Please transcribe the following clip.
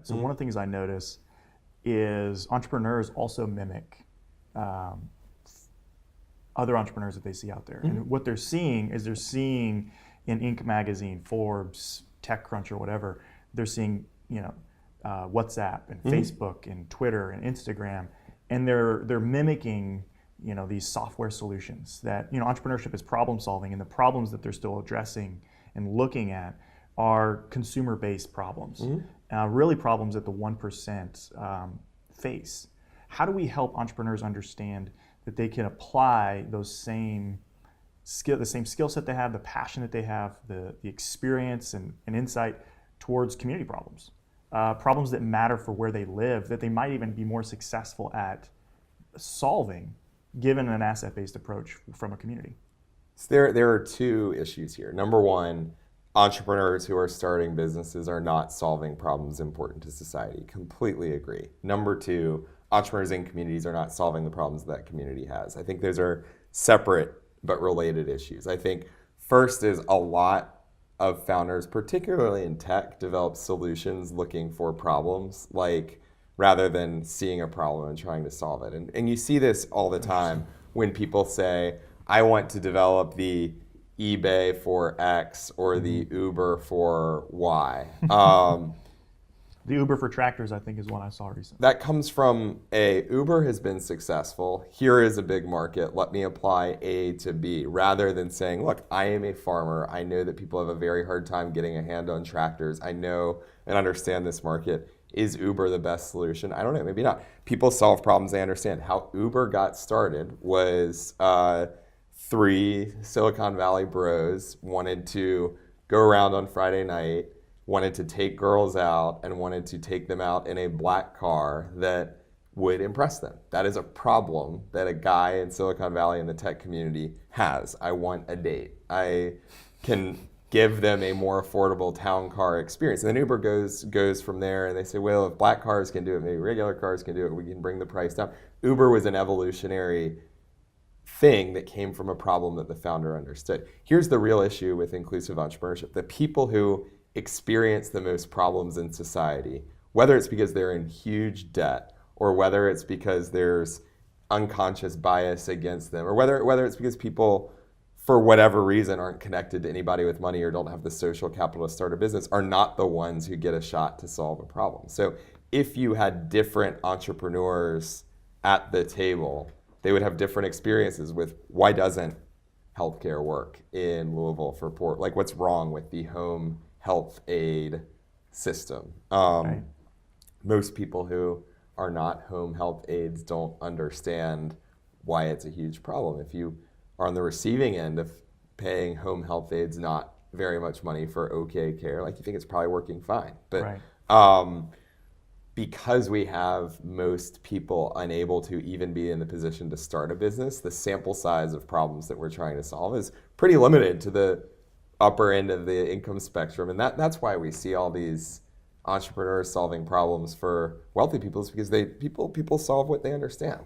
So one of the things I notice is entrepreneurs also mimic other entrepreneurs that they see out there. And what they're seeing is they're seeing in Inc. magazine, Forbes, TechCrunch, or whatever, they're seeing WhatsApp and Facebook and Twitter and Instagram, and they're mimicking these software solutions that entrepreneurship is problem solving, and the problems that they're still addressing and looking at are consumer-based problems, really problems that the 1% face. How do we help entrepreneurs understand that they can apply the same skill set they have, the passion that they have, the experience and insight towards community problems, problems that matter for where they live, that they might even be more successful at solving given an asset-based approach from a community? So there are two issues here. Number one, entrepreneurs who are starting businesses are not solving problems important to society. Completely agree. Number two, entrepreneurs in communities are not solving the problems that community has. I think those are separate but related issues. I think first is a lot of founders, particularly in tech, develop solutions looking for problems, rather than seeing a problem and trying to solve it. And you see this all the time when people say, I want to develop the eBay for X or the Uber for Y. The Uber for tractors, I think, is one I saw recently. That comes from Uber has been successful. Here is a big market. Let me apply A to B, rather than saying, look, I am a farmer. I know that people have a very hard time getting a hand on tractors. I know and understand this market. Is Uber the best solution? I don't know, maybe not. People solve problems they understand. How Uber got started was 3 Silicon Valley bros wanted to go around on Friday night, wanted to take girls out, and wanted to take them out in a black car that would impress them. That is a problem that a guy in Silicon Valley in the tech community has. I want a date. I can give them a more affordable town car experience. And then Uber goes from there, and they say, well, if black cars can do it, maybe regular cars can do it. We can bring the price down. Uber was an evolutionary thing that came from a problem that the founder understood. Here's the real issue with inclusive entrepreneurship. The people who experience the most problems in society, whether it's because they're in huge debt, or whether it's because there's unconscious bias against them, or whether it's because people, for whatever reason, aren't connected to anybody with money or don't have the social capital to start a business, are not the ones who get a shot to solve a problem. So if you had different entrepreneurs at the table, they would have different experiences with why doesn't healthcare work in Louisville for poor, what's wrong with the home health aid system. Right. Most people who are not home health aides don't understand why it's a huge problem. If you are on the receiving end of paying home health aides not very much money for okay care, you think it's probably working fine. But right. Because we have most people unable to even be in the position to start a business, the sample size of problems that we're trying to solve is pretty limited to the upper end of the income spectrum. And that's why we see all these entrepreneurs solving problems for wealthy people, is because people solve what they understand.